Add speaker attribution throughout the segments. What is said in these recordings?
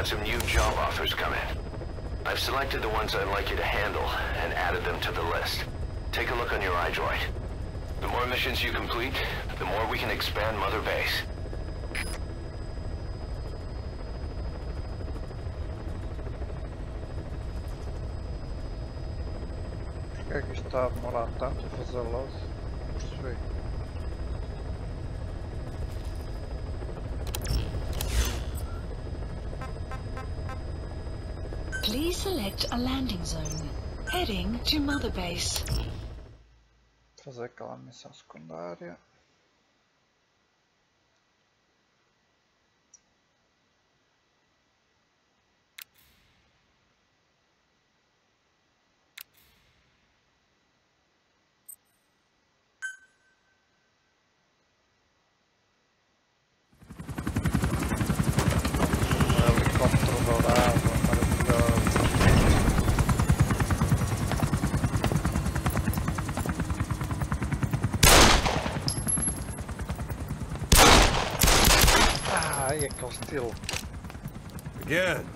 Speaker 1: had some new job offers come in. I've selected the ones I'd like you to handle and added them to the list. Take a look on your iDroid. The more missions you complete, the more we can expand Mother Base.
Speaker 2: O que é que isto está a demorar tanto a fazer load? Não percebi.
Speaker 3: Please select a landing zone. Heading to Mother Base.
Speaker 2: Fazer aquela missão secundária. Helicóptero dourado, maravilhoso. Ai, aquele estilo.
Speaker 4: Again.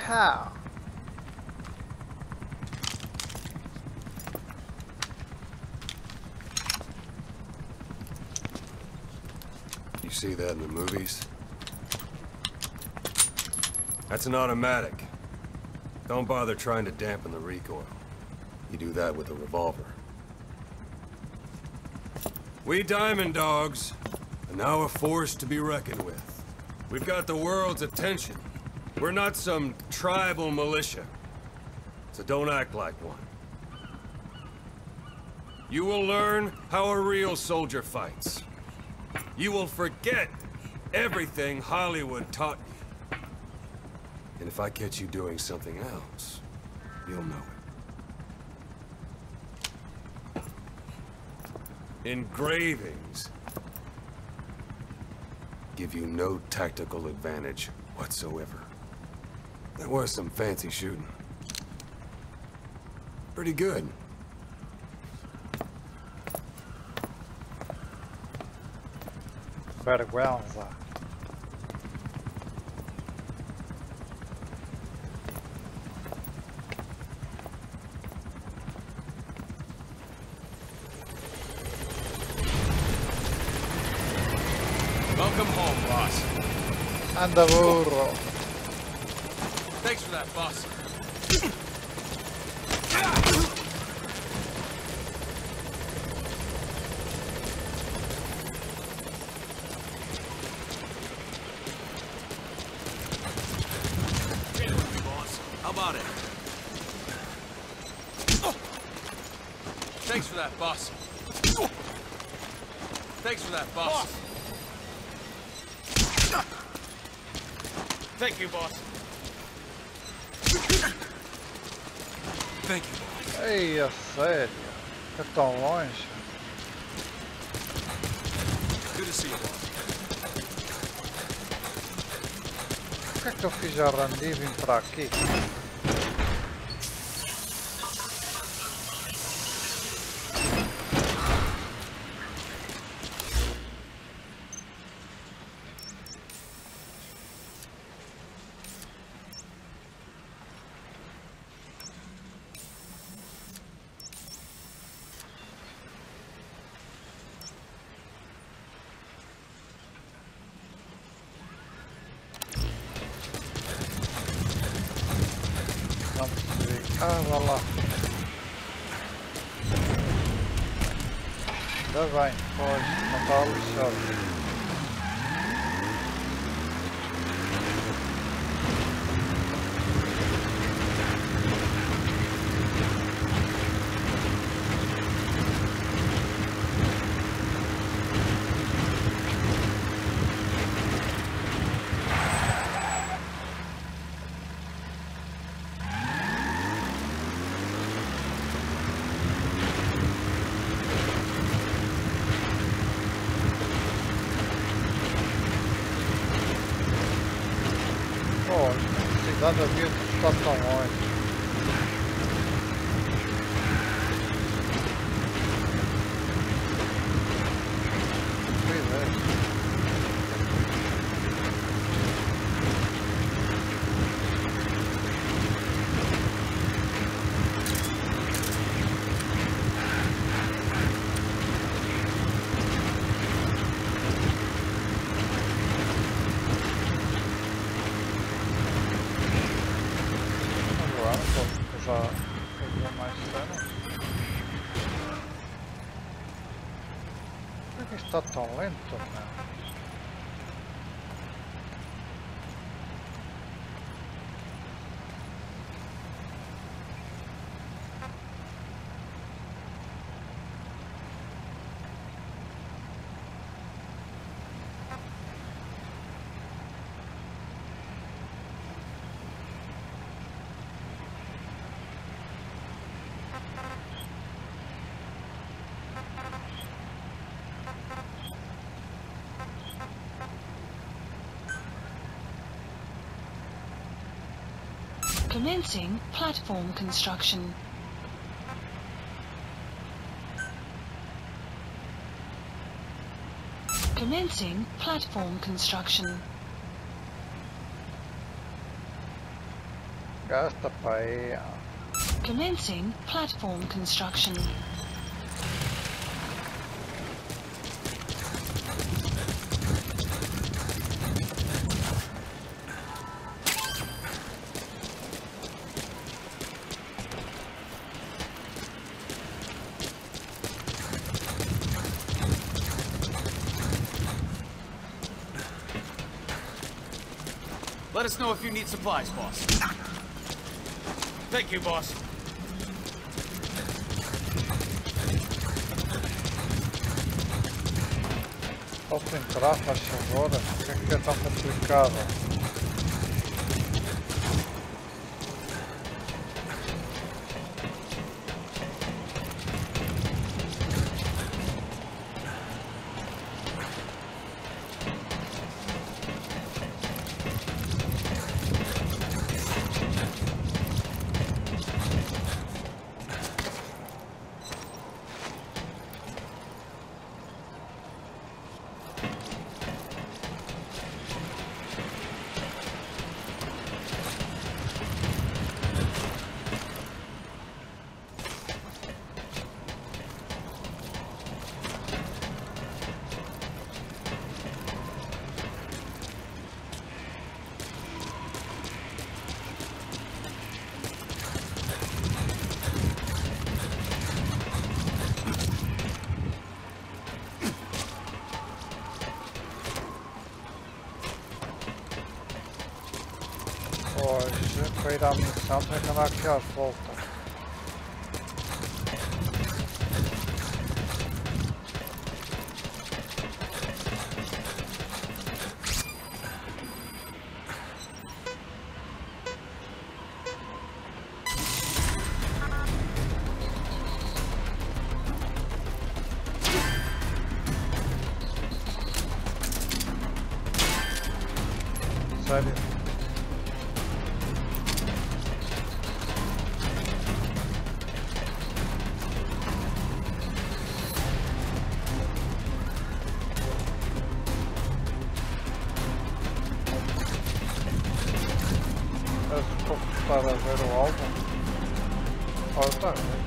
Speaker 2: How?
Speaker 4: You see that in the movies? That's an automatic. Don't bother trying to dampen the recoil. You do that with a revolver. We Diamond Dogs are now a force to be reckoned with. We've got the world's attention. We're not some tribal militia, so don't act like one. You will learn how a real soldier fights. You will forget everything Hollywood taught you. And if I catch you doing something else, you'll know it. Engravings give you no tactical advantage whatsoever. That was some fancy shooting. Pretty good.
Speaker 2: Vergüenza.
Speaker 4: Welcome home, boss.
Speaker 2: Anda burro.
Speaker 4: Thanks for that, boss. How about it? Thanks for that, boss. Thanks for that, boss. Thank you, boss. Thank you, boss.
Speaker 2: Ei, a sério? É tão longe?
Speaker 4: Good to see you, boss.
Speaker 2: Por que é que eu fiz a randi e vim para aqui? Não percebi. Ah, vá lá. Ainda bem, pois, não está lixado. Nada a ver que está tão longe. Pois é. a fazer mais cenas. Por que isto está tão lento, mano?
Speaker 3: Commencing platform construction. Commencing platform construction.
Speaker 2: Gasta para aí.
Speaker 3: Commencing platform construction.
Speaker 5: Let us know if you need supplies, boss. Thank you, boss.
Speaker 2: Posso entrar, faz favor? Por que é tão complicado? Hoje, para ir à missão, tem que andar aqui às voltas. Sério? Estou a estar a ver o álbum. Olha, está a ver.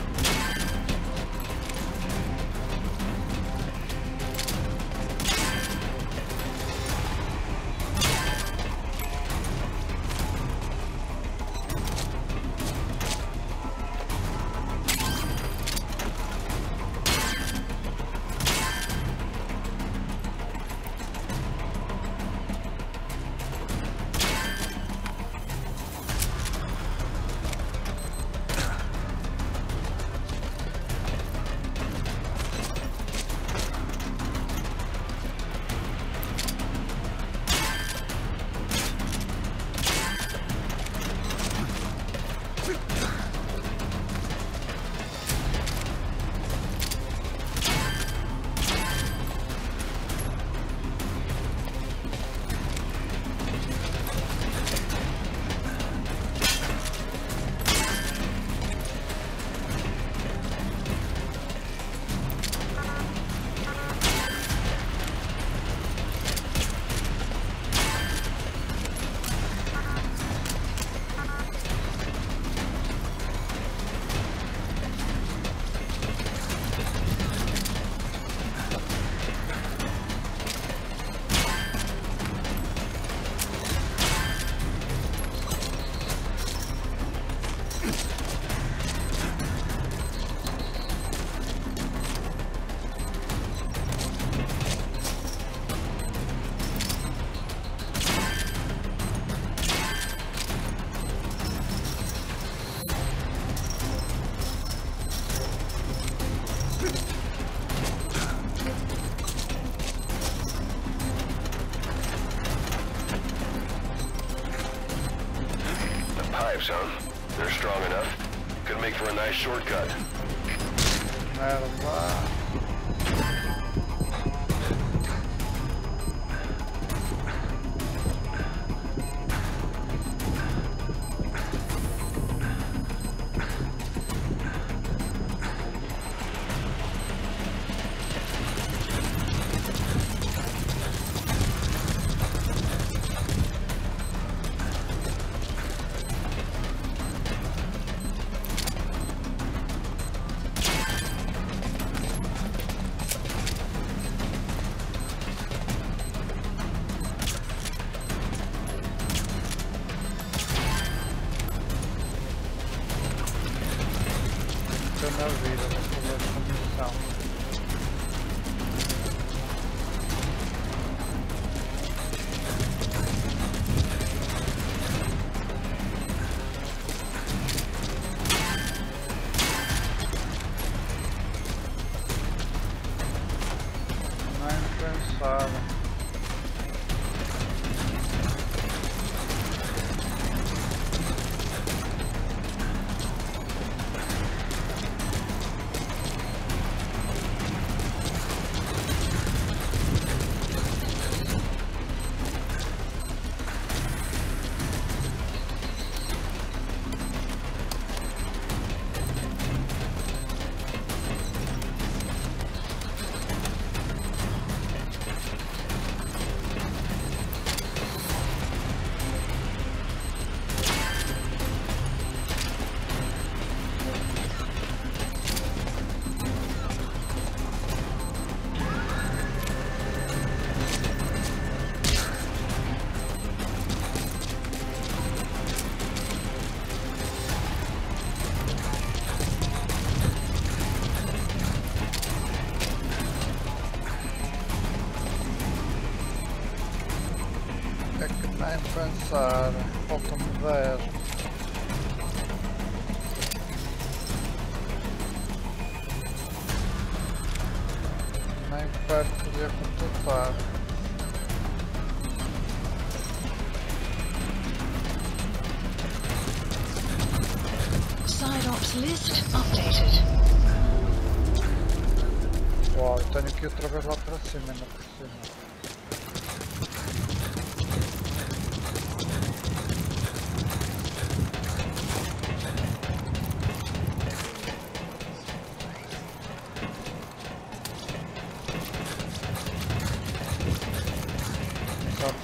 Speaker 1: pipes, huh? They're strong enough. Could make for a nice shortcut.
Speaker 2: Merda. Na vida, mas por munição. Nem pensar. Nem pensar, falta-me 10. Nem perto de a completar.
Speaker 3: Side ops list updated.
Speaker 2: Uau, eu tenho que ir outra vez lá para cima, ainda por cima.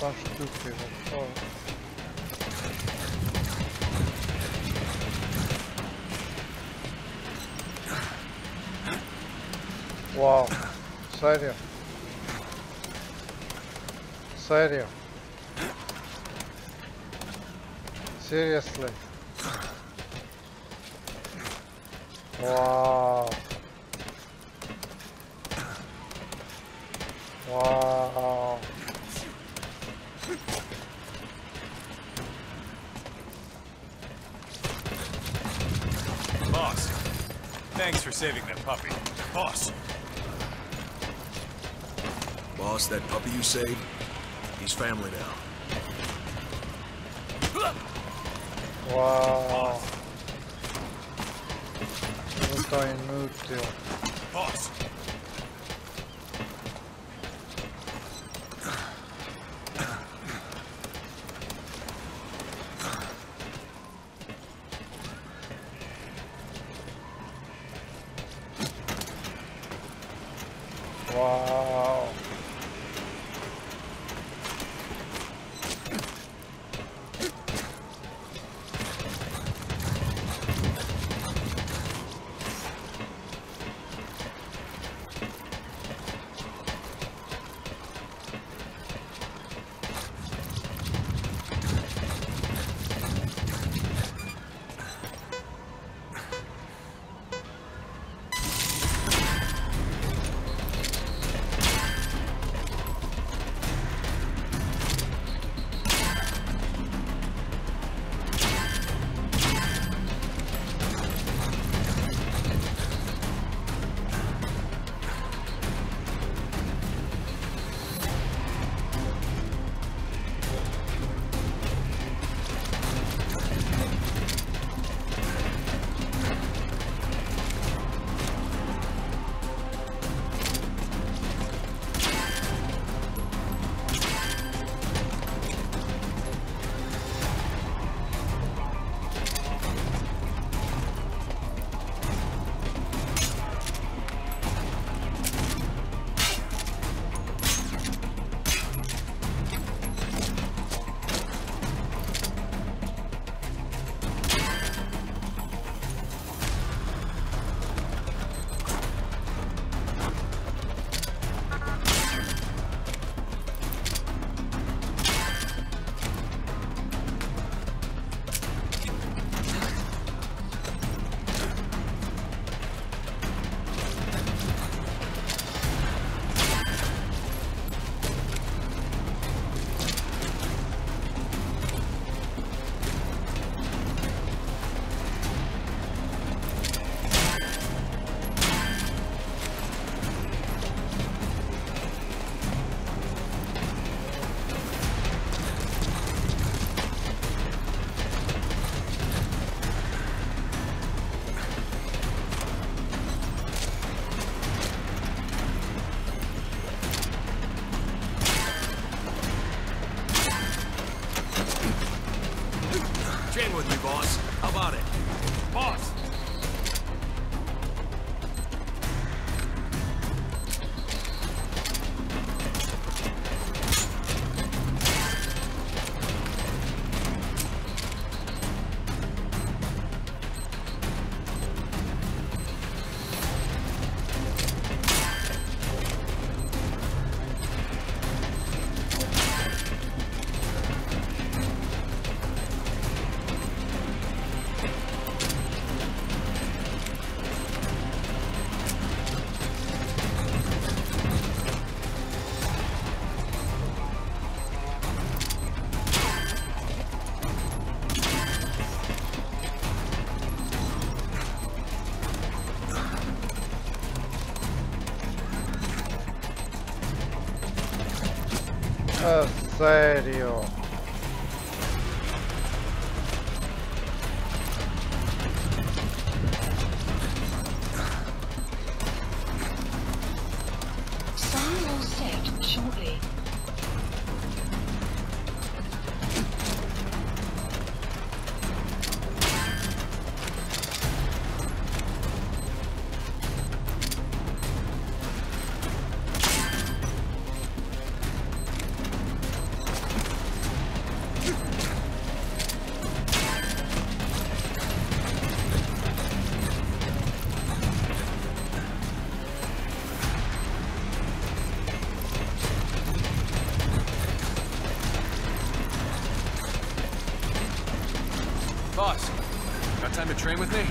Speaker 2: Tão estúpido, só. Uau, sério? Sério? Seriously? Uau. Uau.
Speaker 6: Boss, thanks for saving that puppy. Boss.
Speaker 7: Boss, that puppy you saved, he's family now.
Speaker 2: Uau. Eu tô inútil.
Speaker 6: Boss.
Speaker 2: Uau.
Speaker 7: Train with me, boss. How about it?
Speaker 6: Boss!
Speaker 2: Sério?
Speaker 3: Sun will set shortly.
Speaker 5: Boss, got time to train with me?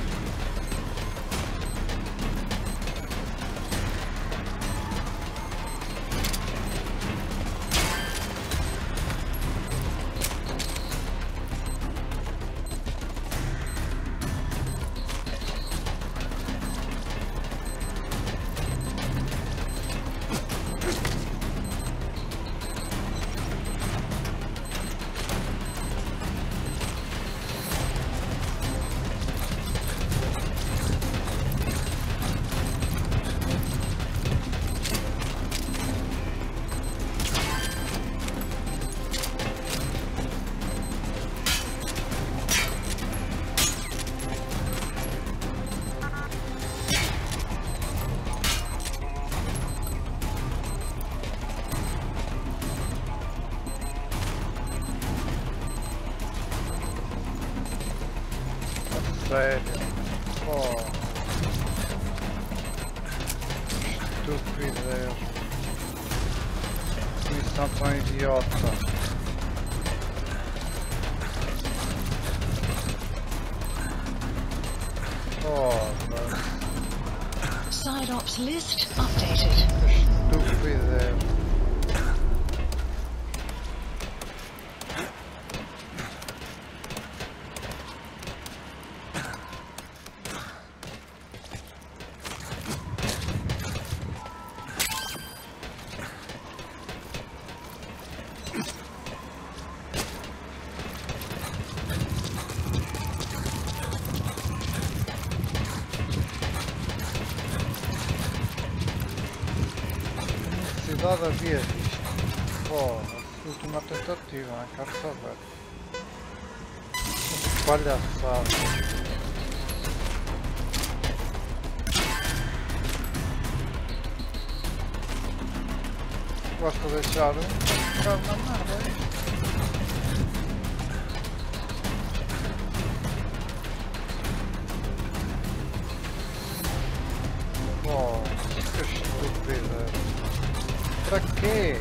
Speaker 2: Sério? Oh. Estupidez. Missão tão idiota.
Speaker 3: Side ops list updated.
Speaker 2: Estupidez. Havia visto. Pô, última tentativa, não quero saber. Palhaçada. Gosto de deixar ficar na merda. Pô, que estúpida. Pra quê?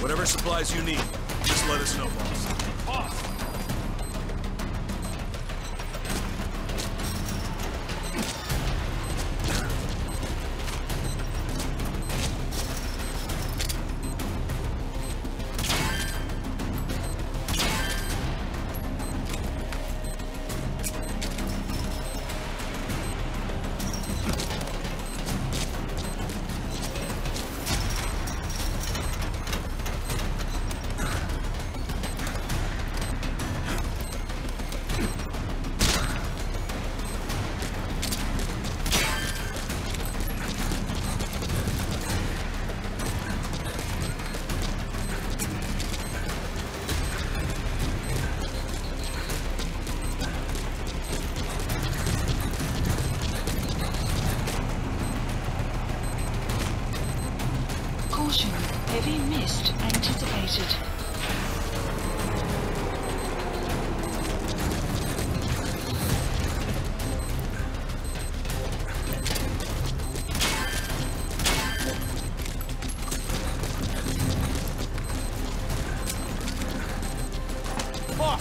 Speaker 7: Whatever supplies you need, just let us know, boss.
Speaker 3: Caution, heavy mist anticipated.
Speaker 5: Boss!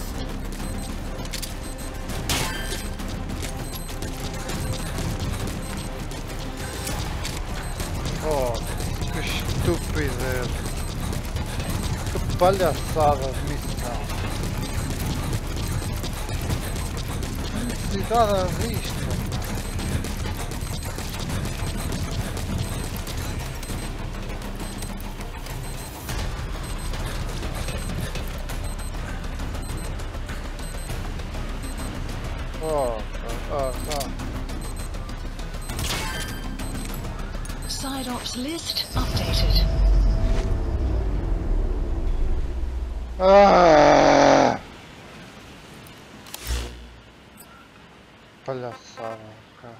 Speaker 2: Oh, que estupidez. Que palhaçada de missão. Que necessidade disto?
Speaker 3: Side ops list updated.
Speaker 2: Palhaçada, cara.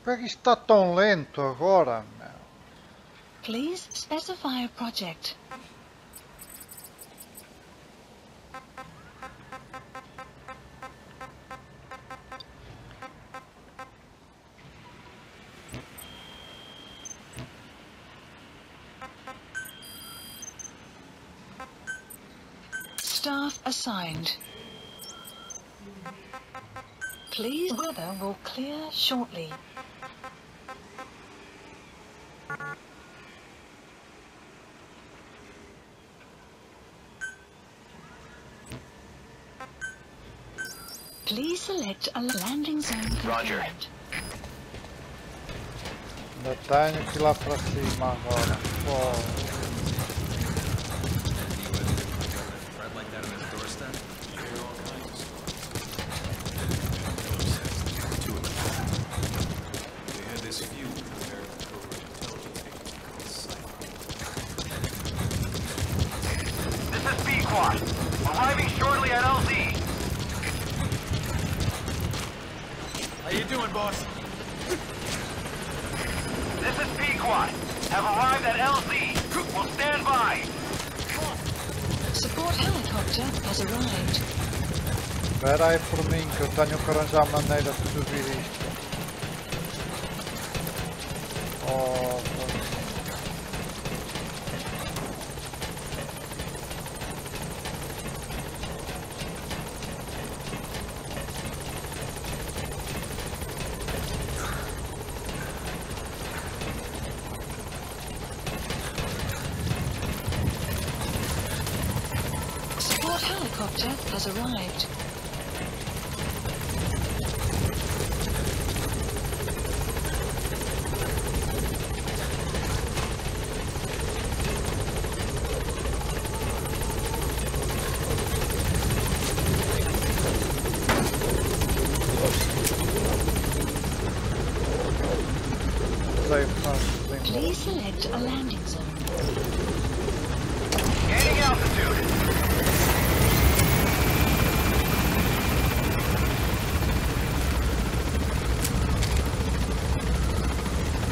Speaker 2: Por que isto está tão lento agora, meu?
Speaker 3: Please specify a project. Staff assigned. Please, weather will clear shortly. Please select a landing zone
Speaker 1: Roger.
Speaker 3: confirmed.
Speaker 2: Ainda tenho que ir lá para cima agora. Oh.
Speaker 1: Arriving shortly at LZ.
Speaker 5: How you doing, boss?
Speaker 1: This is Pequod. Have arrived at LZ. Will stand by.
Speaker 3: Support helicopter has arrived.
Speaker 2: Espera aí por mim que eu tenho que arranjar maneira de subir isto. Oh,
Speaker 3: Support helicopter has arrived. Please select a landing zone.
Speaker 1: Gaining altitude.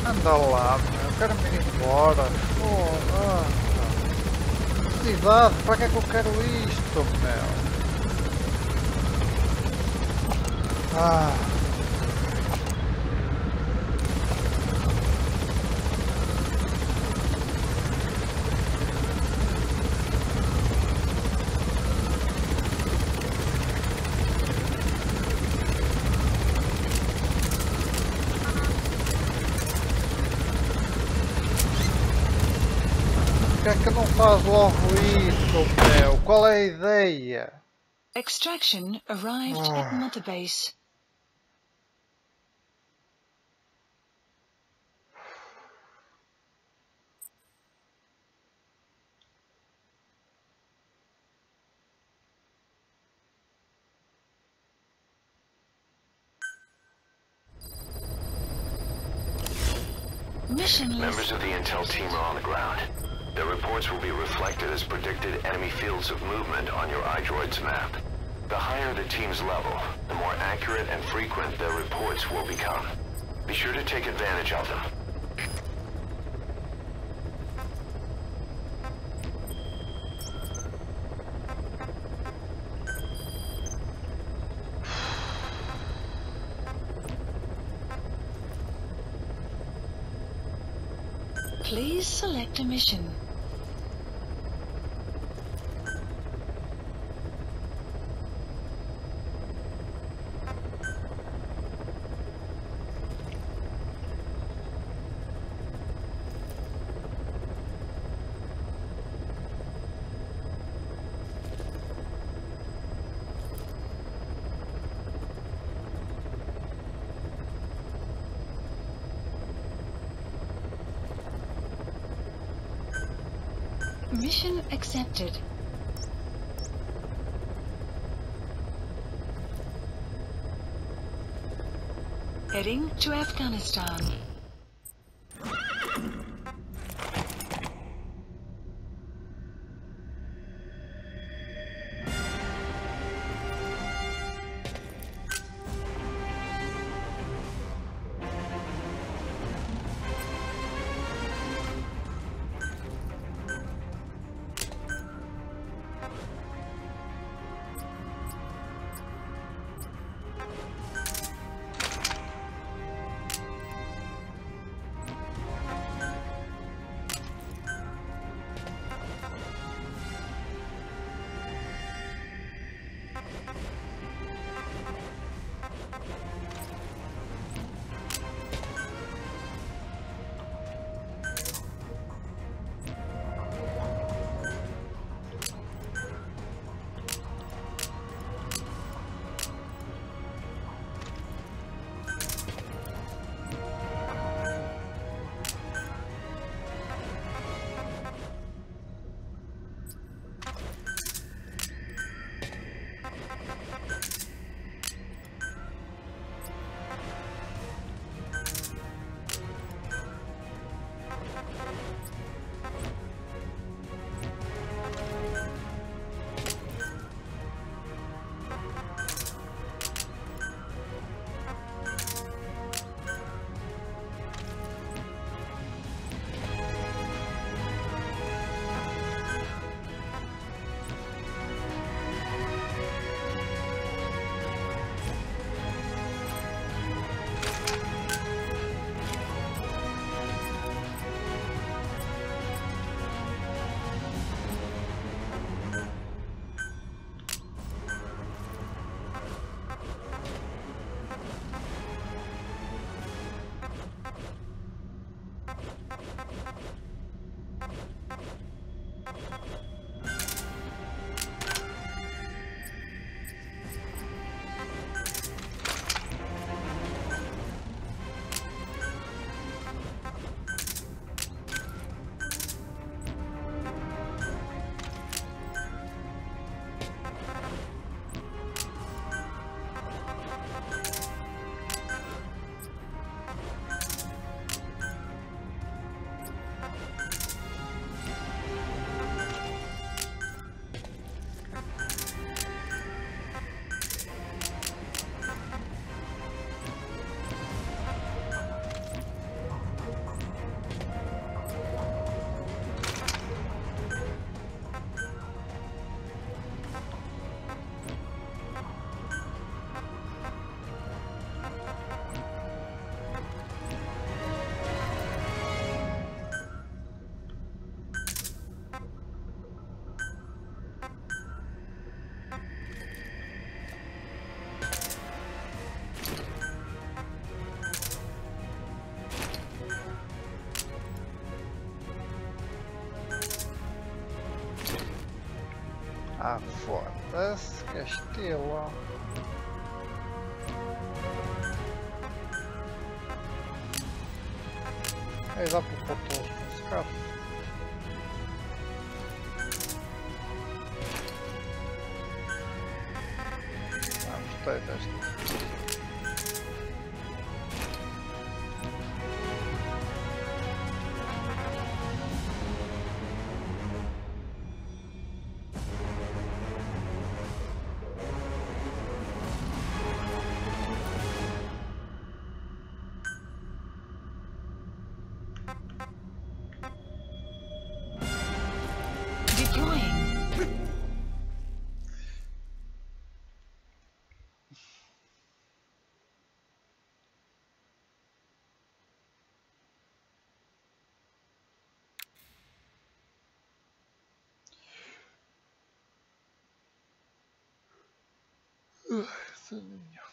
Speaker 2: Anda lá, meu. Eu quero me ir embora. Porra. Cidade, para que é que eu quero isto, meu? Ah. Por que é que não faz logo isso, meu? Qual é a ideia?
Speaker 3: Extraction arrived at Mother Base. Mission
Speaker 1: Members
Speaker 3: list.
Speaker 1: of the intel team are on the ground. Their reports will be reflected as predicted enemy fields of movement on your iDroid's map. The higher the team's level, the more accurate and frequent their reports will become. Be sure to take advantage of them.
Speaker 3: Please select a mission. Mission accepted. Heading to Afghanistan.
Speaker 2: Ah, foda-se, que estilo. Aí dá para pôr todos no scarf. Ah, gostei desta. Soninho.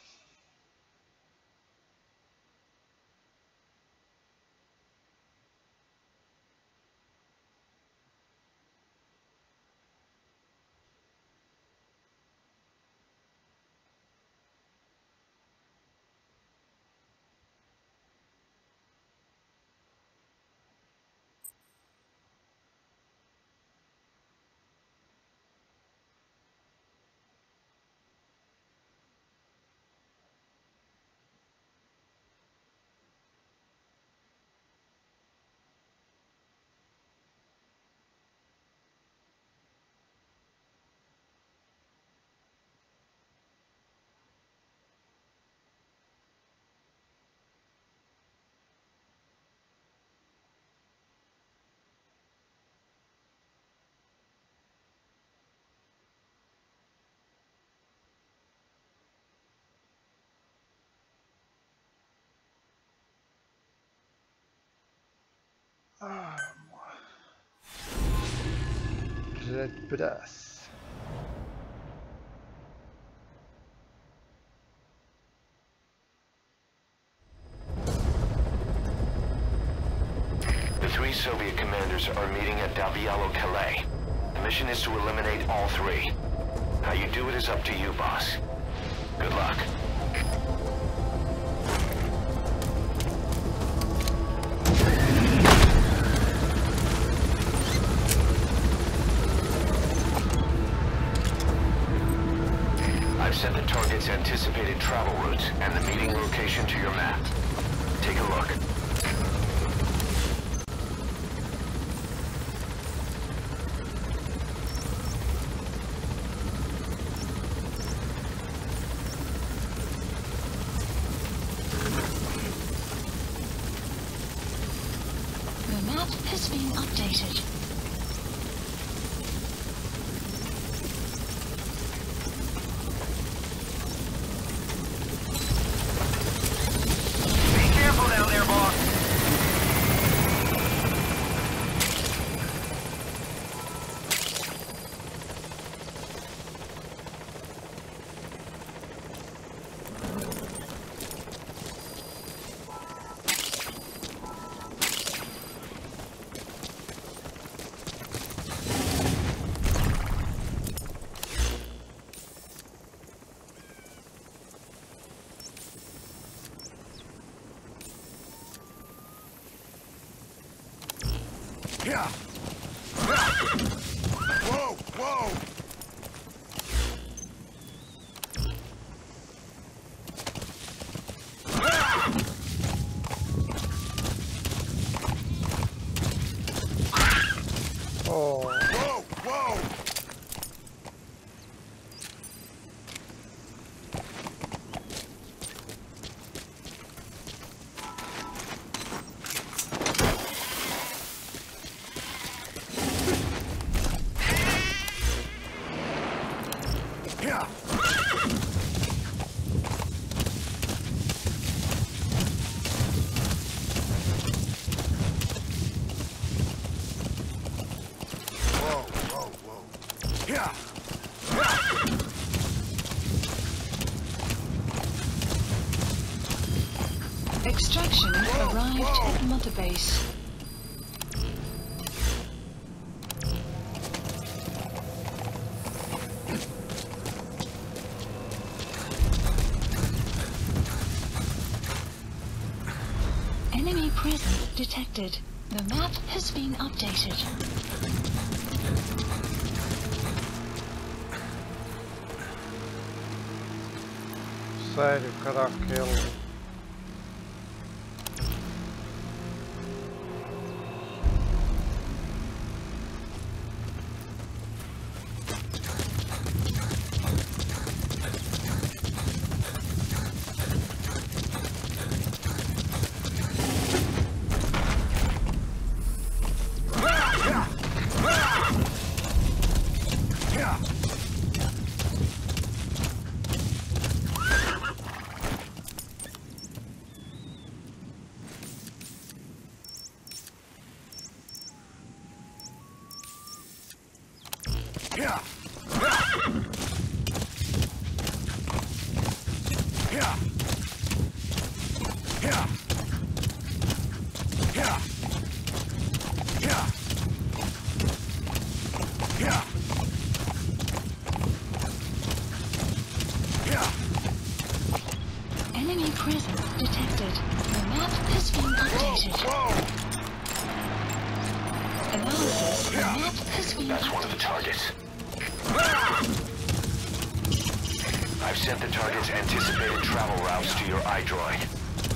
Speaker 2: Red Brass.
Speaker 1: The 3 Soviet commanders are meeting at Davialo Calais. The mission is to eliminate all 3. How you do it is up to you, boss. Good luck. I've sent the target's anticipated travel routes and the meeting location to your map. Take a look.
Speaker 3: The map has been updated.
Speaker 7: Yeah. Whoa, whoa.
Speaker 2: Oh.
Speaker 7: Whoa, whoa. Yeah. Whoa, whoa, whoa. Yeah.
Speaker 3: Extraction arrived at Mother Base. presence detected. The map has been updated.
Speaker 2: Sério, caraca, ele...
Speaker 3: Enemy presence detected. The map has been updated. Analysis. The map has been
Speaker 1: That's one of the targets. I've sent the target's anticipated travel routes to your iDroid.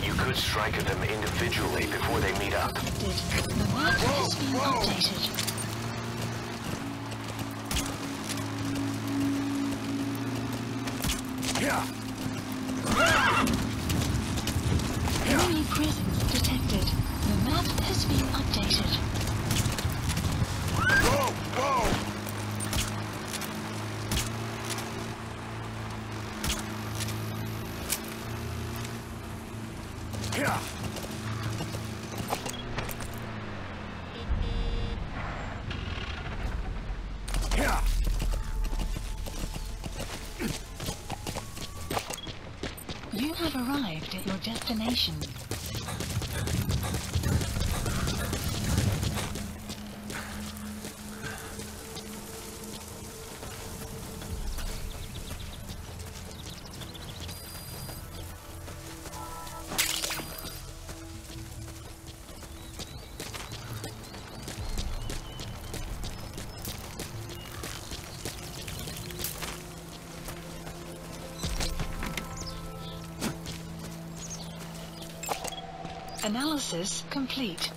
Speaker 1: You could strike at them individually before they meet up.
Speaker 3: updated. The map has been updated. Enemy presence detected. The map has been updated. You have arrived at your destination. Analysis complete.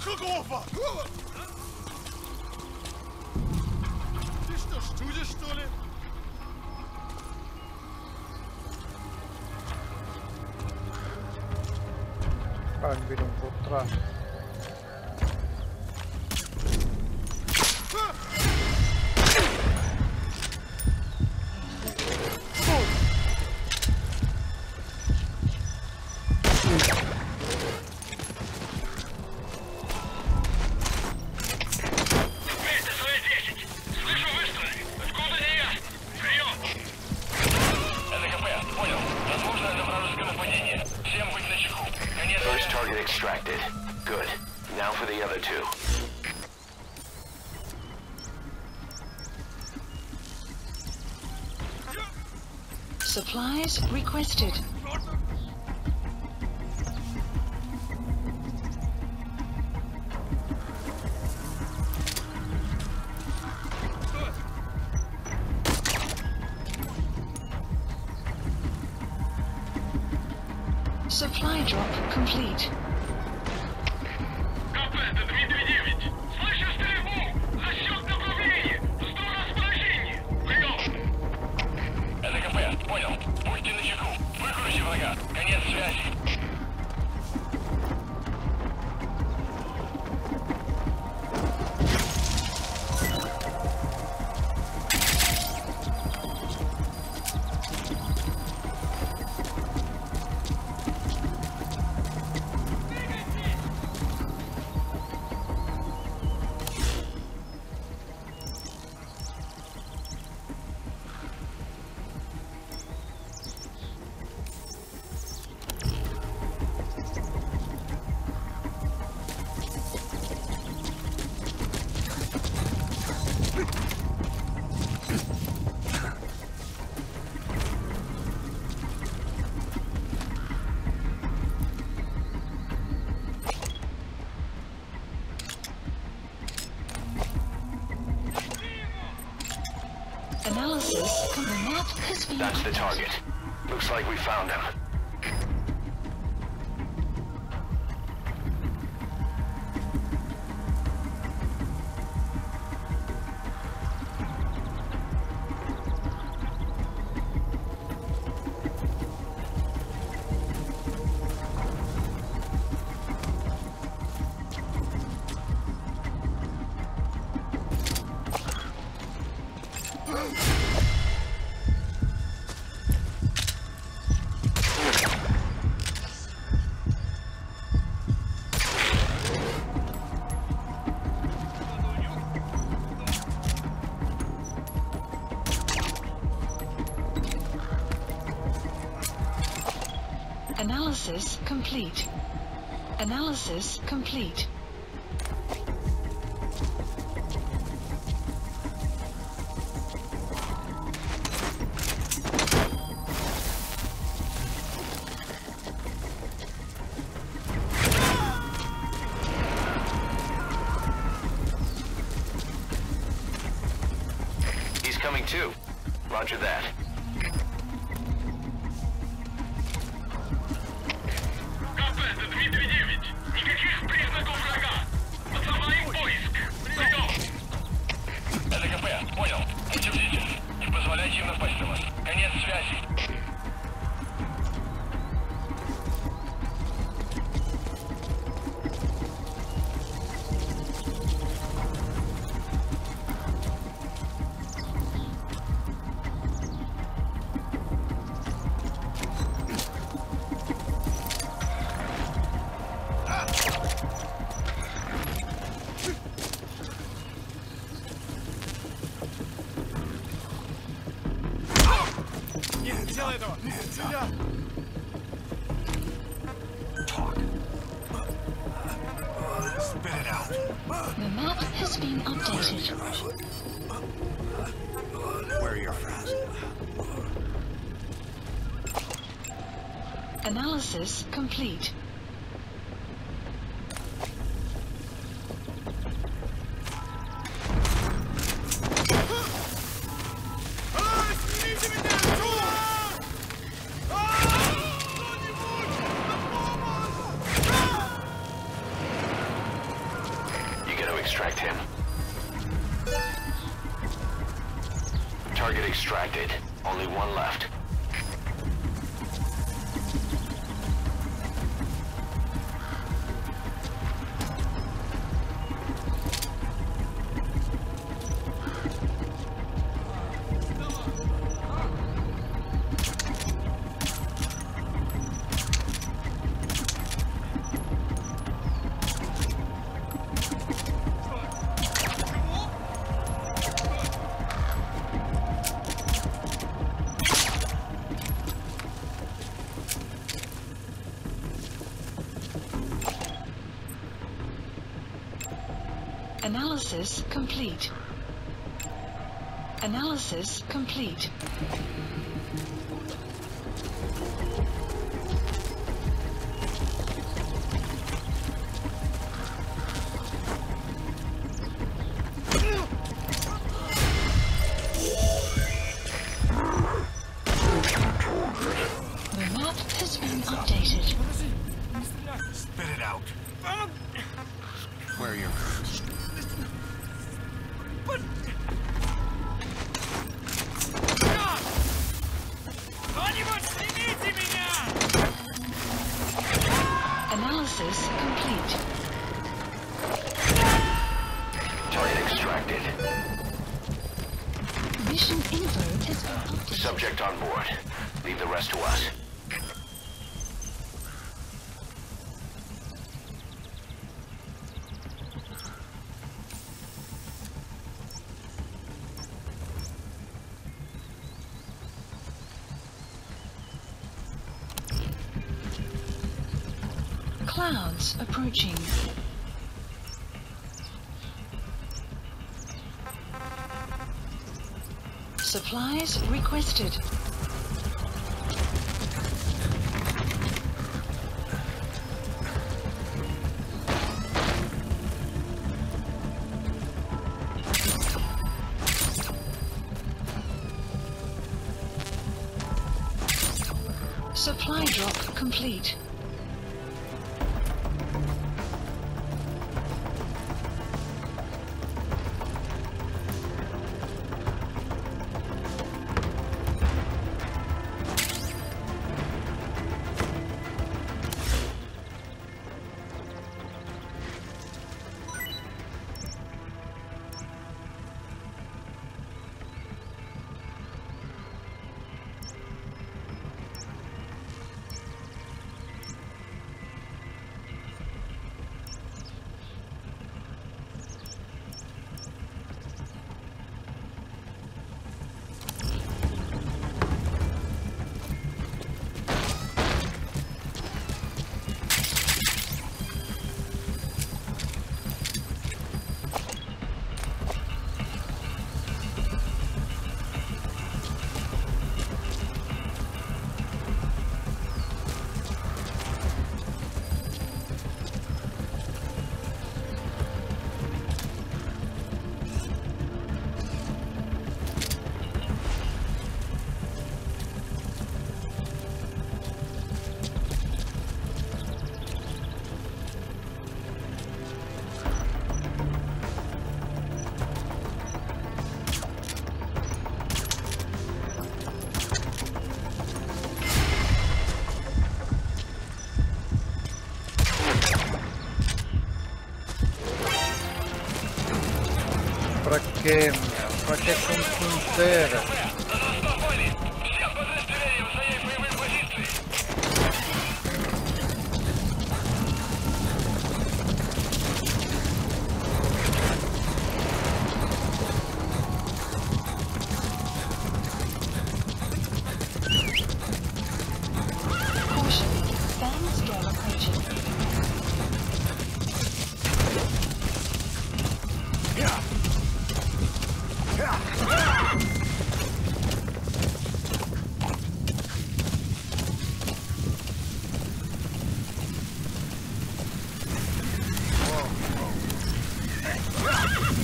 Speaker 6: Какого? Ты что, студишь, что ли?
Speaker 2: Vai, me viram por trás.
Speaker 1: First target extracted. Good. Now for the other two.
Speaker 3: Supplies requested. Supply drop complete.
Speaker 6: КП, это Дмитрий 9.
Speaker 3: The map has been
Speaker 1: That's the
Speaker 3: updated.
Speaker 1: target. Looks like we found him.
Speaker 3: Analysis complete. Analysis complete.
Speaker 1: He's coming too. Roger that.
Speaker 6: Делай этого! Сюда! Spit it out.
Speaker 3: The map has been updated.
Speaker 6: Where are your friends?
Speaker 3: Analysis complete.
Speaker 1: You gotta extract him. Target extracted. Only one left.
Speaker 3: Analysis complete. Analysis complete. The map has been updated.
Speaker 6: Spit it out. Where are your friends?
Speaker 3: Analysis complete.
Speaker 1: Target extracted.
Speaker 3: Mission info has been updated.
Speaker 1: Subject on board. Leave the rest to us.
Speaker 3: Clouds approaching. Supplies requested. Supply drop complete.
Speaker 2: Para quê, meu? Para que comprometer?
Speaker 3: Caution. Sandstorm approaching.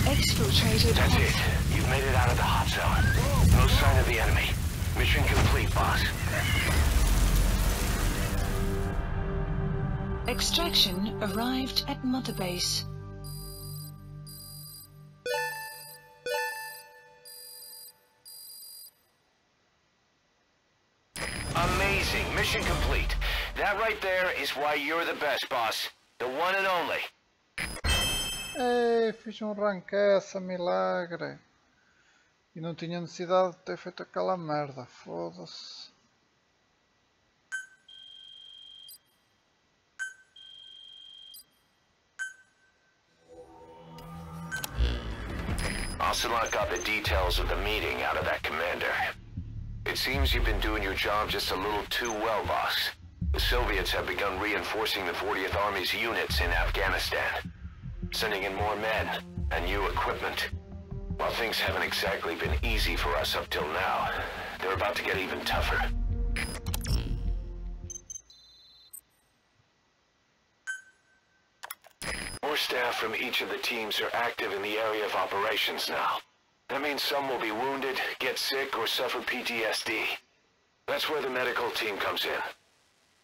Speaker 3: Exfiltrated.
Speaker 1: That's it. You've made it out of the hot zone. No sign of the enemy. Mission complete, boss.
Speaker 3: Extraction arrived at Mother Base.
Speaker 1: Amazing. Mission complete. That right there is why you're the best, boss. The one and only.
Speaker 2: Ei, fiz rank essa, milagre. E não tinha necessidade de ter feito aquela merda, foda-se.
Speaker 1: Ocelot got the details of the meeting out of that commander. It seems you've been doing your job just a little too well, boss. The Soviets have begun reinforcing the 40th Army's units in Afghanistan, sending in more men and new equipment. While things haven't exactly been easy for us up till now, they're about to get even tougher. More staff from each of the teams are active in the area of operations now. That means some will be wounded, get sick, or suffer PTSD. That's where the medical team comes in.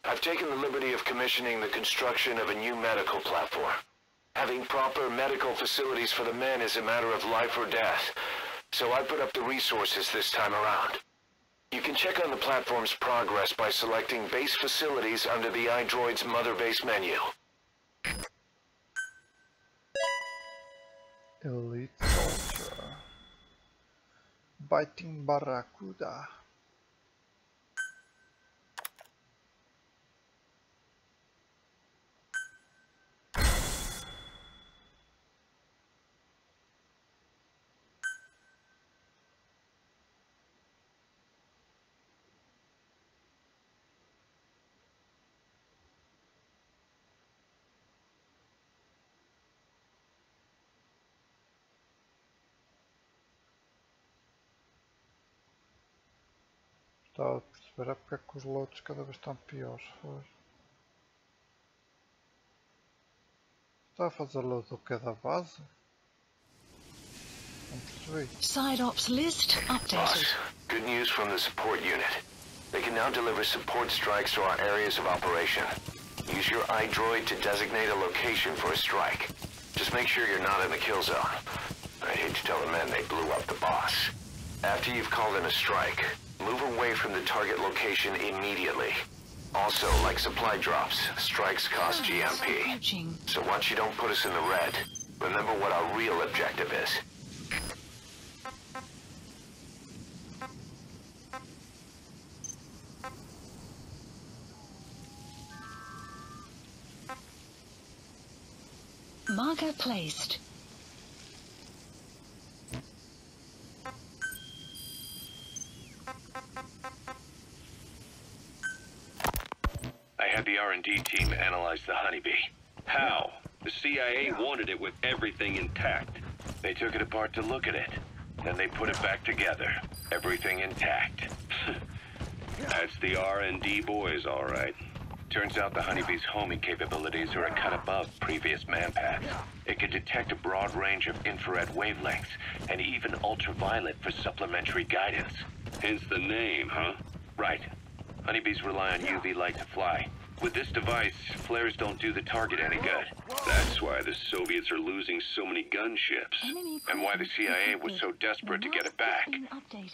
Speaker 1: I've taken the liberty of commissioning the construction of a new medical platform. Having proper medical facilities for the men is a matter of life or death, so I put up the resources this time around. You can check on the platform's progress by selecting base facilities under the iDroid's Mother Base menu.
Speaker 2: Elite Soldier. Biting Barracuda. Estava a perceber é porque é que os loads cada vez estão piores. Foi. Está a fazer load do que é da base? Não percebi.
Speaker 3: Side ops list updated.
Speaker 1: Boss, good news from the support unit. They can now deliver support strikes to our areas of operation. Use your iDroid to designate a location for a strike. Just make sure you're not in the kill zone. I'd hate to tell the men they blew up the boss. After you've called in a strike, move away from the target location immediately. Also, like supply drops, strikes cost GMP.
Speaker 3: Approaching.
Speaker 1: So once you don't put us in the red, remember what our real objective is.
Speaker 3: Marker placed.
Speaker 1: I had the R&D team analyze the Honeybee. How? The CIA wanted it with everything intact. They took it apart to look at it. Then they put it back together. Everything intact. That's the R&D boys, all right. Turns out the Honeybee's homing capabilities are a cut above previous manpads. It can detect a broad range of infrared wavelengths, and even ultraviolet for supplementary guidance. Hence the name, huh? Right. Honeybees rely on UV light to fly. With this device, flares don't do the target any good. That's why the Soviets are losing so many gunships, and why the CIA was so desperate to get it back.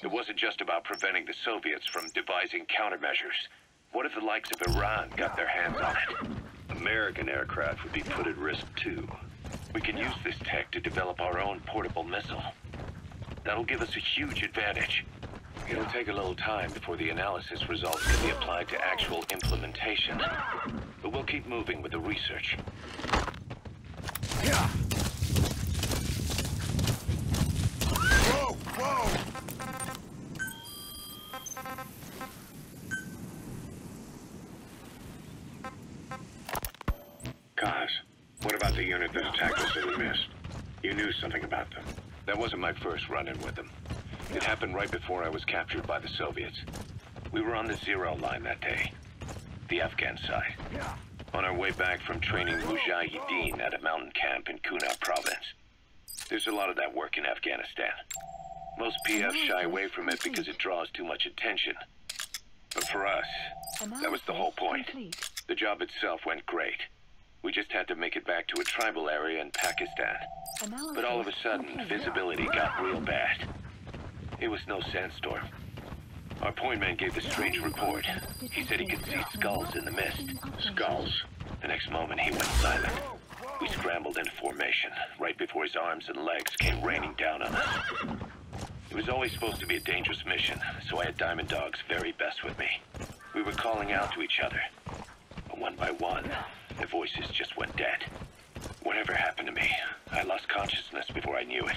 Speaker 1: It wasn't just about preventing the Soviets from devising countermeasures. What if the likes of Iran got their hands on it? American aircraft would be put at risk too. We can use this tech to develop our own portable missile. That'll give us a huge advantage. It'll take a little time before the analysis results can be applied to actual implementation. But we'll keep moving with the research.
Speaker 7: Whoa! Whoa!
Speaker 1: Kaz, what about the unit that attacked us in the mist? You knew something about them. That wasn't my first run-in with them. It happened right before I was captured by the Soviets. We were on the Zero line that day, the Afghan side. On our way back from training Mujahideen at a mountain camp in Kunar province. There's a lot of that work in Afghanistan. Most PFs shy away from it because it draws too much attention. But for us, that was the whole point. The job itself went great. We just had to make it back to a tribal area in Pakistan. But all of a sudden, visibility got real bad. It was no sandstorm. Our point man gave the strange report. He said he could see skulls in the mist. Skulls. The next moment, he went silent. We scrambled into formation, right before his arms and legs came raining down on us. It was always supposed to be a dangerous mission, so I had Diamond Dog's very best with me. We were calling out to each other. But one by one, their voices just went dead. Whatever happened to me, I lost consciousness before I knew it.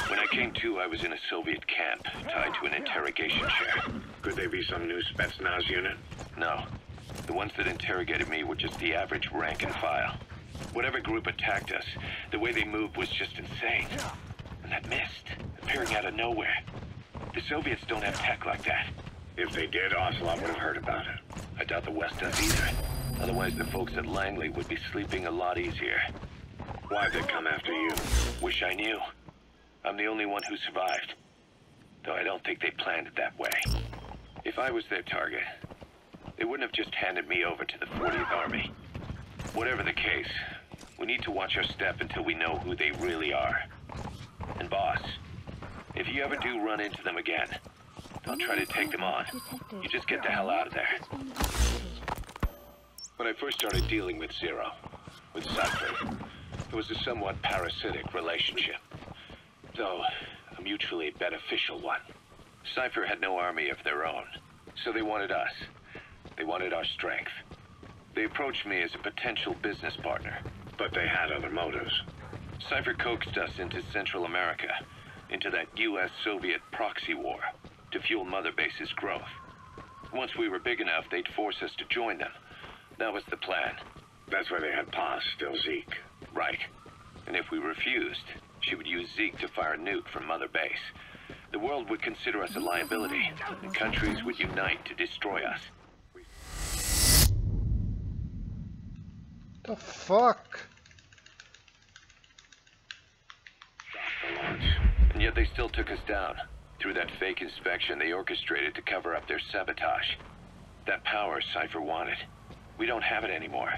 Speaker 1: When I came to, I was in a Soviet camp, tied to an interrogation chair. Could they be some new Spetsnaz unit? No. The ones that interrogated me were just the average rank and file. Whatever group attacked us, the way they moved was just insane. And that mist, appearing out of nowhere. The Soviets don't have tech like that. If they did, Ocelot would have heard about it. I doubt the West does either. Otherwise, the folks at Langley would be sleeping a lot easier. Why'd they come after you? Wish I knew. I'm the only one who survived. Though I don't think they planned it that way. If I was their target, they wouldn't have just handed me over to the 40th Army. Whatever the case, we need to watch our step until we know who they really are. And boss, if you ever do run into them again, don't try to take them on. You just get the hell out of there. When I first started dealing with Zero, with Cypher, it was a somewhat parasitic relationship, though a mutually beneficial one. Cypher had no army of their own, so they wanted us. They wanted our strength. They approached me as a potential business partner, but they had other motives. Cypher coaxed us into Central America, into that US-Soviet proxy war, to fuel Mother Base's growth. Once we were big enough, they'd force us to join them. That was the plan. That's why they had Paz still Zeke. Right. And if we refused, she would use Zeke to fire a nuke from Mother Base. The world would consider us a liability, and countries would unite to destroy us.
Speaker 2: The fuck?
Speaker 1: And yet they still took us down, Through that fake inspection they orchestrated to cover up their sabotage. That power Cypher wanted. We don't have it anymore.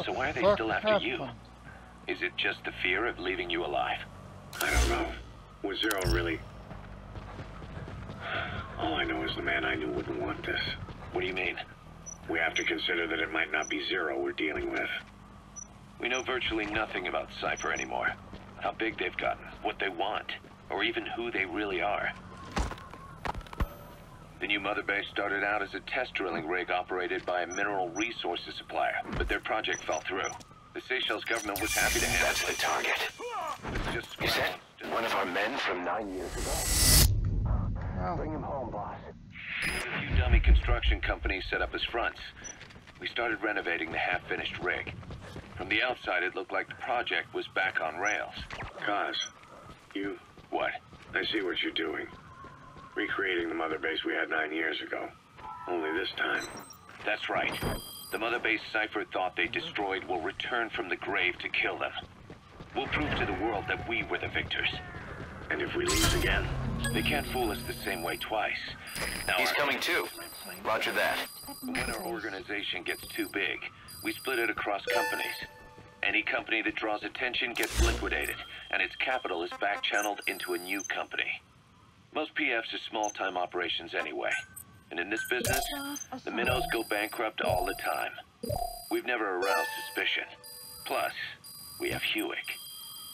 Speaker 1: So why are they still after you? Is it just the fear of leaving you alive?
Speaker 8: I don't know. Was Zero really... All I know is the man I knew wouldn't want this.
Speaker 1: What do you mean?
Speaker 8: We have to consider that it might not be Zero we're dealing with.
Speaker 1: We know virtually nothing about Cypher anymore. How big they've gotten, what they want, or even who they really are. The new Mother Base started out as a test drilling rig operated by a mineral resources supplier, but their project fell through. The Seychelles government was happy to handle.
Speaker 9: That's the target.
Speaker 1: It's just
Speaker 9: Is that one of our men from 9 years ago? Bring him home, boss.
Speaker 1: A few dummy construction companies set up as fronts. We started renovating the half-finished rig. From the outside, it looked like the project was back on rails.
Speaker 8: Kaz, you...
Speaker 1: What?
Speaker 8: I see what you're doing. Recreating the Mother Base we had 9 years ago. Only this time.
Speaker 1: That's right. The Mother Base Cypher thought they destroyed will return from the grave to kill them. We'll prove to the world that we were the victors.
Speaker 8: And if we lose again?
Speaker 1: They can't fool us the same way twice. Now
Speaker 9: He's coming too. Roger that.
Speaker 1: When our organization gets too big, we split it across companies. Any company that draws attention gets liquidated, and its capital is back-channeled into a new company. Most PFs are small-time operations anyway. And in this business, the minnows go bankrupt all the time. We've never aroused suspicion. Plus, we have Hewick.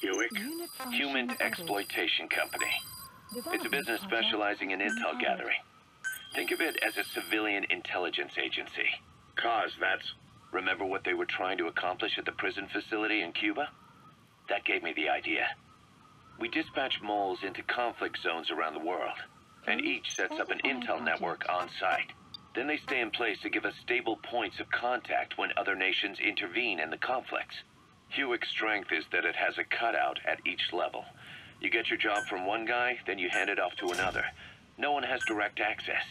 Speaker 8: Hewick?
Speaker 1: Human Exploitation Company. It's a business specializing in intel gathering. Think of it as a civilian intelligence agency.
Speaker 8: Kaz, that's...
Speaker 1: Remember what they were trying to accomplish at the prison facility in Cuba? That gave me the idea. We dispatch moles into conflict zones around the world, and each sets up an intel network on site. Then they stay in place to give us stable points of contact when other nations intervene in the conflicts. Hewick's strength is that it has a cutout at each level. You get your job from one guy, then you hand it off to another. No one has direct access.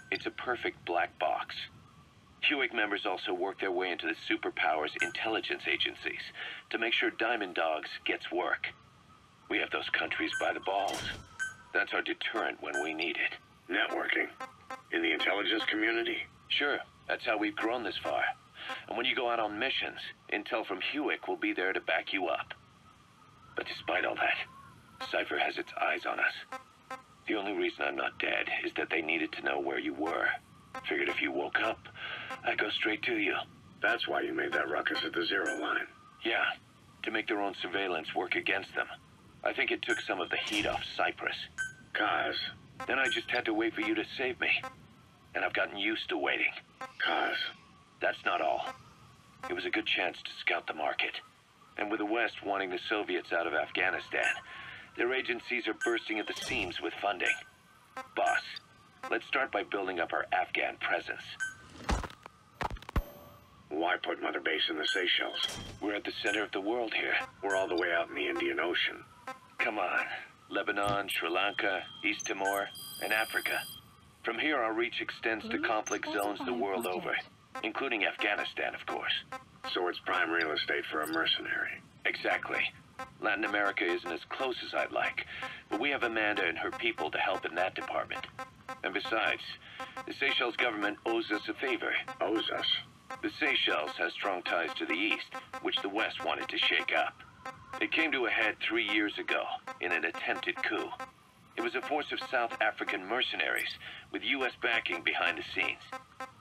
Speaker 1: It's a perfect black box. Hewick members also work their way into the superpowers intelligence agencies to make sure Diamond Dogs gets work. We have those countries by the balls. That's our deterrent when we need it.
Speaker 8: Networking? In the intelligence community?
Speaker 1: Sure, that's how we've grown this far. And when you go out on missions, intel from Hewick will be there to back you up. But despite all that, Cypher has its eyes on us. The only reason I'm not dead is that they needed to know where you were. Figured if you woke up, I'd go straight to you.
Speaker 8: That's why you made that ruckus at the Zero line.
Speaker 1: Yeah, to make their own surveillance work against them. I think it took some of the heat off Cyprus.
Speaker 8: Kaz.
Speaker 1: Then I just had to wait for you to save me. And I've gotten used to waiting.
Speaker 8: Kaz.
Speaker 1: That's not all. It was a good chance to scout the market. And with the West wanting the Soviets out of Afghanistan, their agencies are bursting at the seams with funding. Boss, let's start by building up our Afghan presence.
Speaker 8: Why put Mother Base in the Seychelles?
Speaker 1: We're at the center of the world here.
Speaker 8: We're all the way out in the Indian Ocean.
Speaker 1: Come on. Lebanon, Sri Lanka, East Timor, and Africa. From here, our reach extends to conflict zones the world over, including Afghanistan, of course.
Speaker 8: So it's prime real estate for a mercenary.
Speaker 1: Exactly. Latin America isn't as close as I'd like, but we have Amanda and her people to help in that department. And besides, the Seychelles government owes us a favor.
Speaker 8: Owes us?
Speaker 1: The Seychelles has strong ties to the east, which the West wanted to shake up. It came to a head 3 years ago in an attempted coup. It was a force of South African mercenaries with U.S. backing behind the scenes.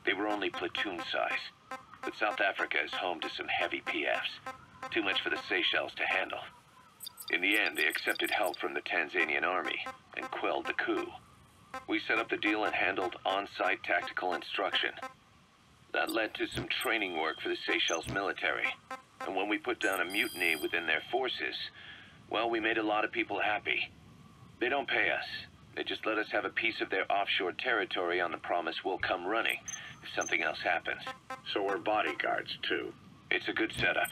Speaker 1: They were only platoon size, but South Africa is home to some heavy PFs. Too much for the Seychelles to handle. In the end, they accepted help from the Tanzanian army and quelled the coup. We set up the deal and handled on-site tactical instruction. That led to some training work for the Seychelles military. And when we put down a mutiny within their forces, well, we made a lot of people happy. They don't pay us. They just let us have a piece of their offshore territory on the promise we'll come running if something else happens.
Speaker 8: So we're bodyguards, too.
Speaker 1: It's a good setup.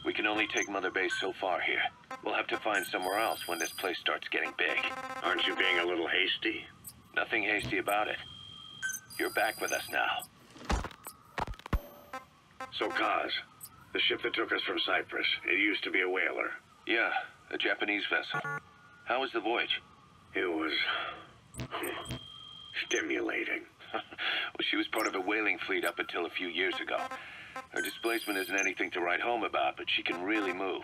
Speaker 1: We can only take Mother Base so far here. We'll have to find somewhere else when this place starts getting big.
Speaker 8: Aren't you being a little hasty?
Speaker 1: Nothing hasty about it. You're back with us now.
Speaker 8: So, Kaz, the ship that took us from Cyprus, it used to be a whaler.
Speaker 1: Yeah, a Japanese vessel. How was the voyage?
Speaker 8: It was Stimulating.
Speaker 1: Well, she was part of a whaling fleet up until a few years ago. Her displacement isn't anything to write home about, but she can really move.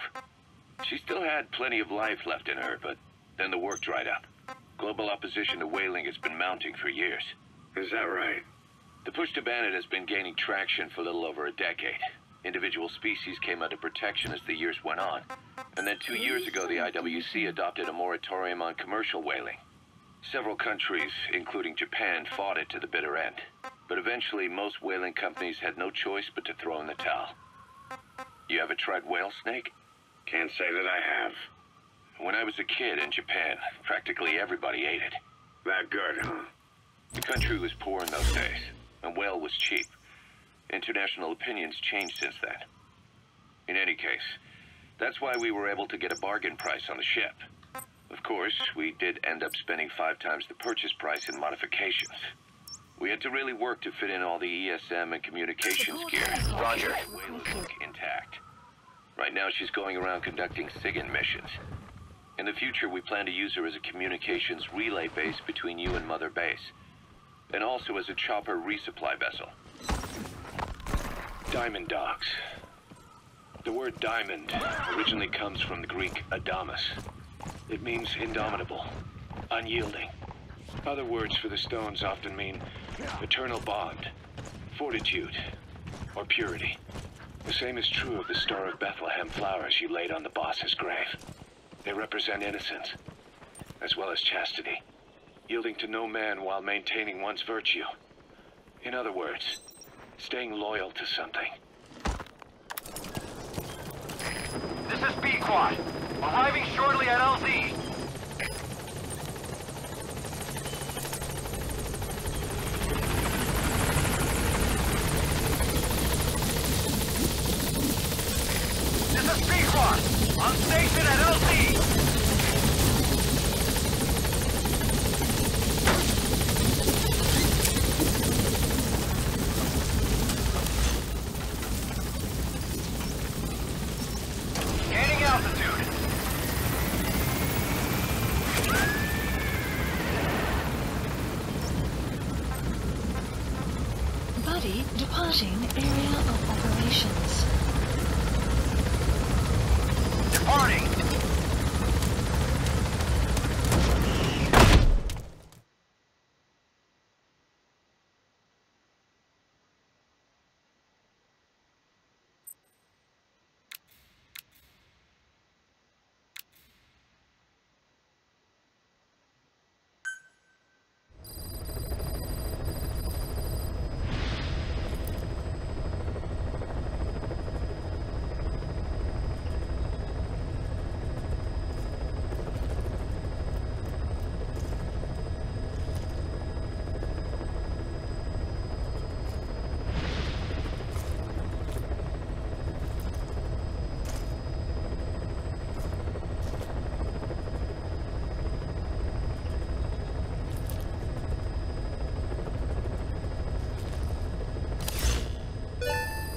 Speaker 1: She still had plenty of life left in her, but then the work dried up. Global opposition to whaling has been mounting for years.
Speaker 8: Is that right?
Speaker 1: The push to ban it has been gaining traction for a little over a decade. Individual species came under protection as the years went on. And then 2 years ago, the IWC adopted a moratorium on commercial whaling. Several countries, including Japan, fought it to the bitter end. But eventually, most whaling companies had no choice but to throw in the towel. You ever tried whale snake?
Speaker 8: Can't say that I have.
Speaker 1: When I was a kid in Japan, practically everybody ate it.
Speaker 8: That good, huh?
Speaker 1: The country was poor in those days, and whale was cheap. International opinions changed since then. In any case, that's why we were able to get a bargain price on the ship. Of course, we did end up spending 5 times the purchase price in modifications. We had to really work to fit in all the ESM and communications gear.
Speaker 9: Roger.
Speaker 1: Whale is intact. Right now, she's going around conducting SIGINT missions. In the future, we plan to use her as a communications relay base between you and Mother Base, and also as a chopper resupply vessel. Diamond dogs. The word diamond originally comes from the Greek adamas. It means indomitable, unyielding. Other words for the stones often mean eternal bond, fortitude, or purity. The same is true of the Star of Bethlehem flowers you laid on the boss's grave. They represent innocence, as well as chastity, yielding to no man while maintaining one's virtue. In other words, staying loyal to something.
Speaker 5: This is B-Quad. Arriving shortly at LZ. This is B-Quad. On station at LZ. Gaining altitude.
Speaker 3: Buddy departing area of operations.
Speaker 5: Departing.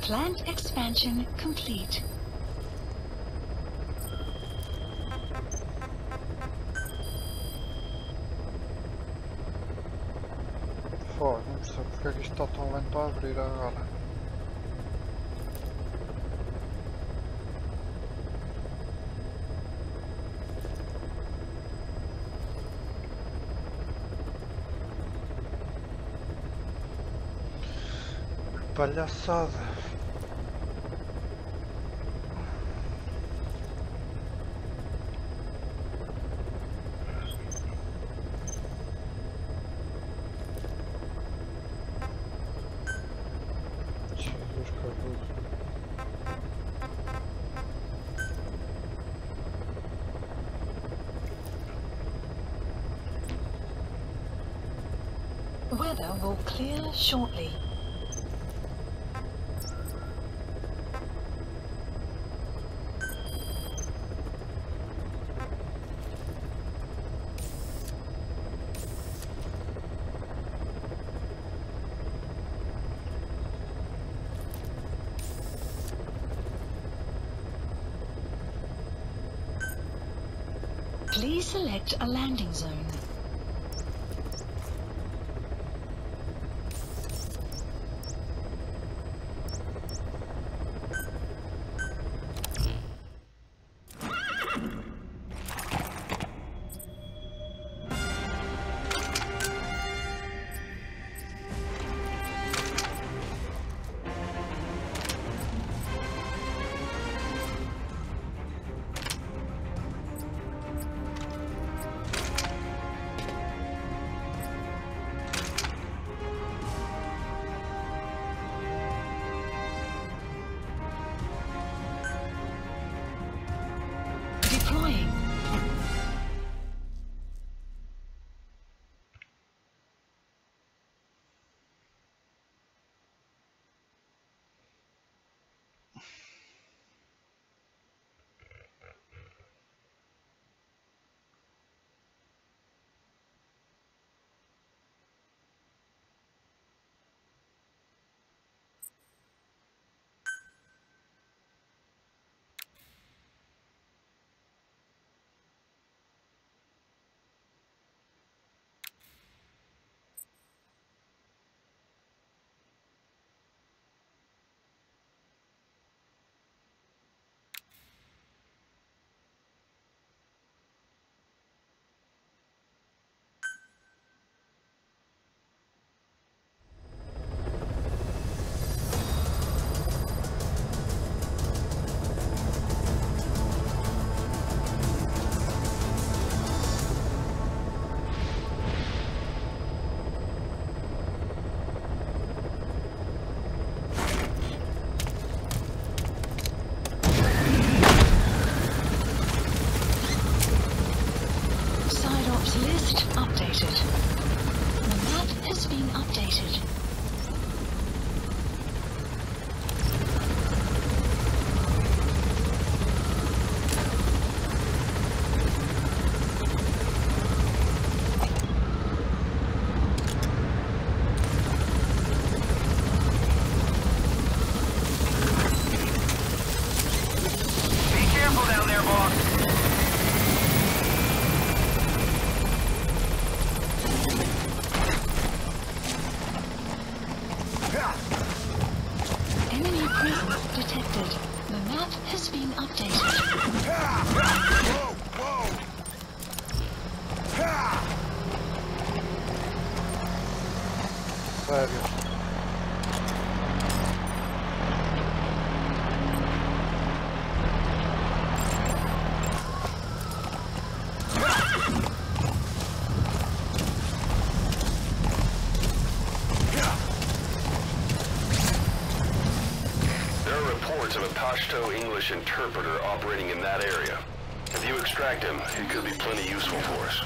Speaker 3: Plant expansion complete.
Speaker 2: Foda, não percebo porque é que isto está tão lento a abrir agora. Que palhaçada.
Speaker 3: Weather will clear shortly. Please select a landing zone. Deploying. List updated. The map has been updated.
Speaker 5: Be careful down there, boss.
Speaker 3: Enemy presence detected. The map has been updated.
Speaker 2: Sério.
Speaker 1: There are reports of a Pashto English interpreter operating in that area. If you extract him, he could be plenty useful for us.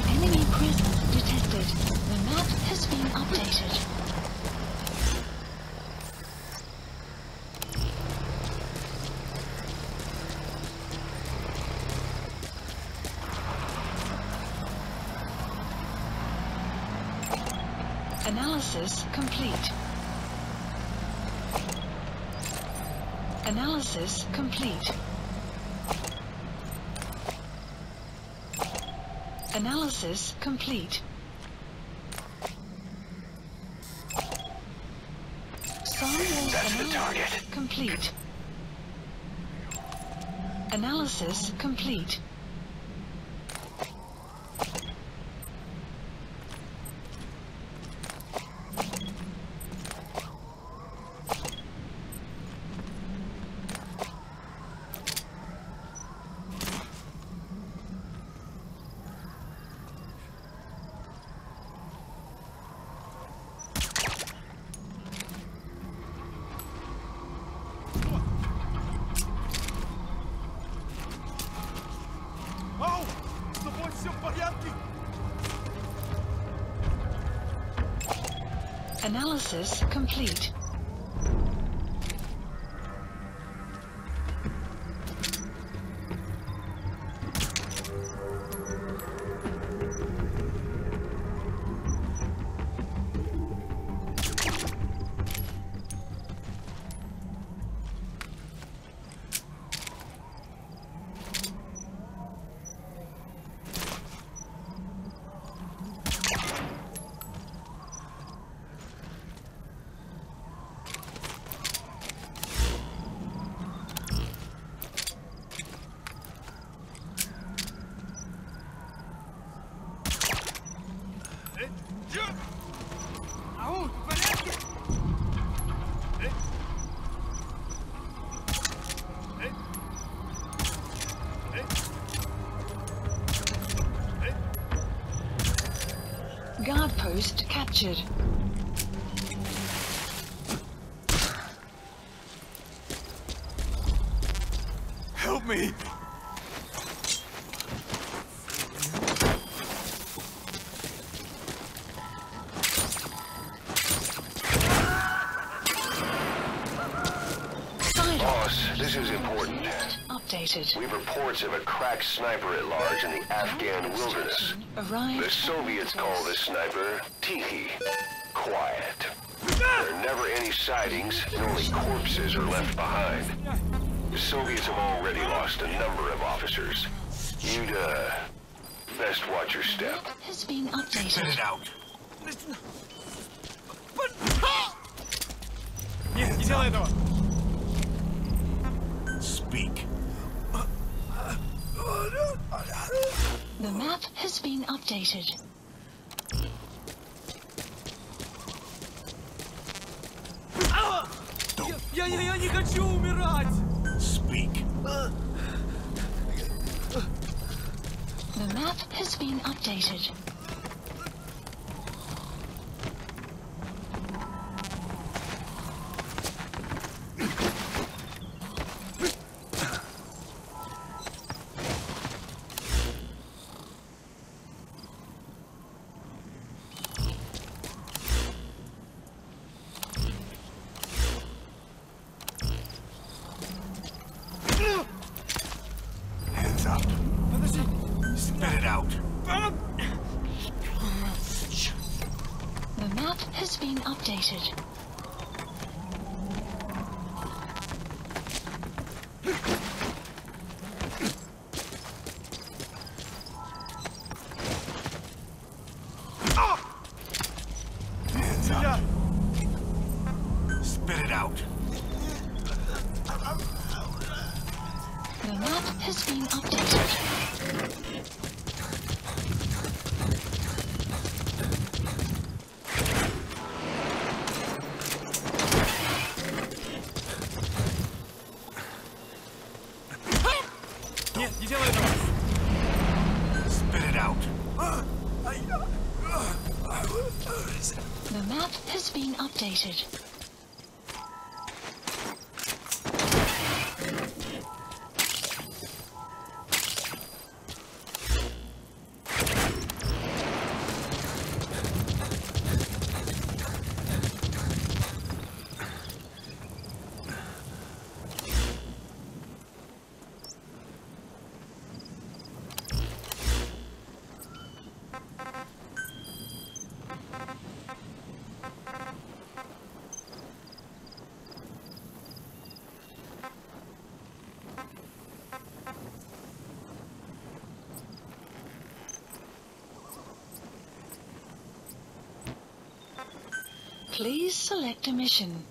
Speaker 3: Enemy presence detected. The map has been updated. Analysis complete. Analysis complete. Analysis complete. Firewall
Speaker 1: That's the
Speaker 3: analysis
Speaker 1: target.
Speaker 3: complete. Analysis complete. Analysis complete. Guard post captured.
Speaker 6: me!
Speaker 1: Boss, this is important.
Speaker 3: Updated.
Speaker 1: We have reports of a crack sniper at large in the Afghan wilderness.
Speaker 3: Arrived.
Speaker 1: The Soviets call this sniper Tihi. Quiet. There are never any sightings, and only corpses are left behind. The Soviets have already lost a number of officers. You'd, best watch your step.
Speaker 3: Has been
Speaker 6: Spit
Speaker 3: updated.
Speaker 6: it out. Не делай этого! Speak.
Speaker 3: The map has been updated.
Speaker 6: Я не хочу умирать! Speak.
Speaker 3: The map has been updated.
Speaker 6: Hands up. Spit it out.
Speaker 3: The map has been updated.
Speaker 6: Hands up. Spit it out.
Speaker 3: The map has been updated.
Speaker 6: Не делай этого! Spit it out.
Speaker 3: The map has been updated. Please select a mission.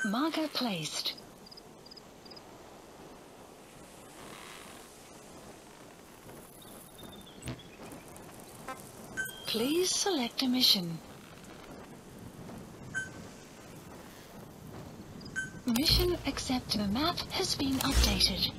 Speaker 3: Marker placed. Please select a mission. Mission accepted. The map has been updated.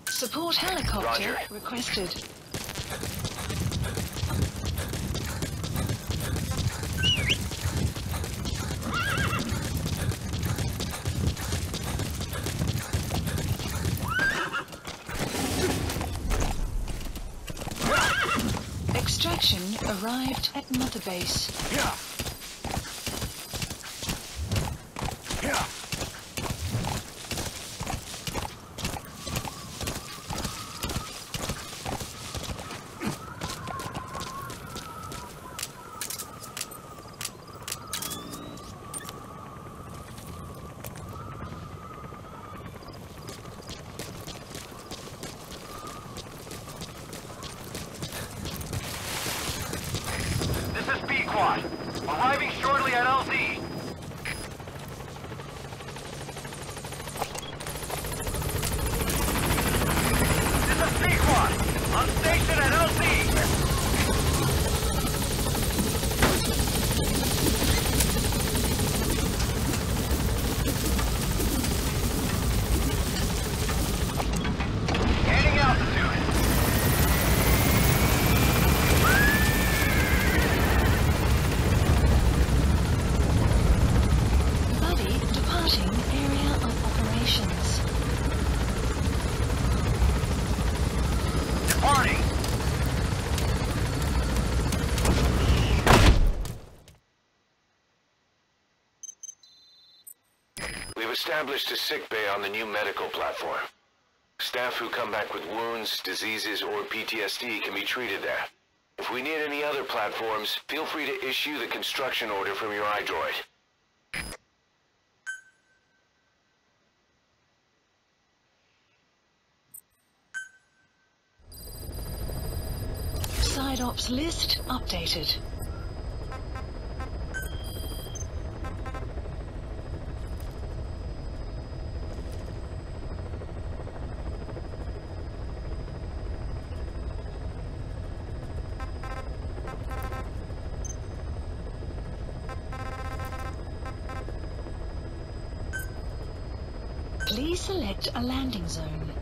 Speaker 3: Support helicopter
Speaker 1: Roger.
Speaker 3: requested. Extraction arrived at Mother Base.
Speaker 6: Yeah.
Speaker 5: B-Quad. Arriving shortly at LZ. This is B-Quad. On station at LZ. Gaining altitude.
Speaker 3: Buddy departing area of operations.
Speaker 5: Departing.
Speaker 1: We've established a sick bay on the new medical platform. Staff who come back with wounds, diseases, or PTSD can be treated there. If we need any other platforms, feel free to issue the construction order from your iDroid.
Speaker 3: Side ops list updated. Please select a landing zone.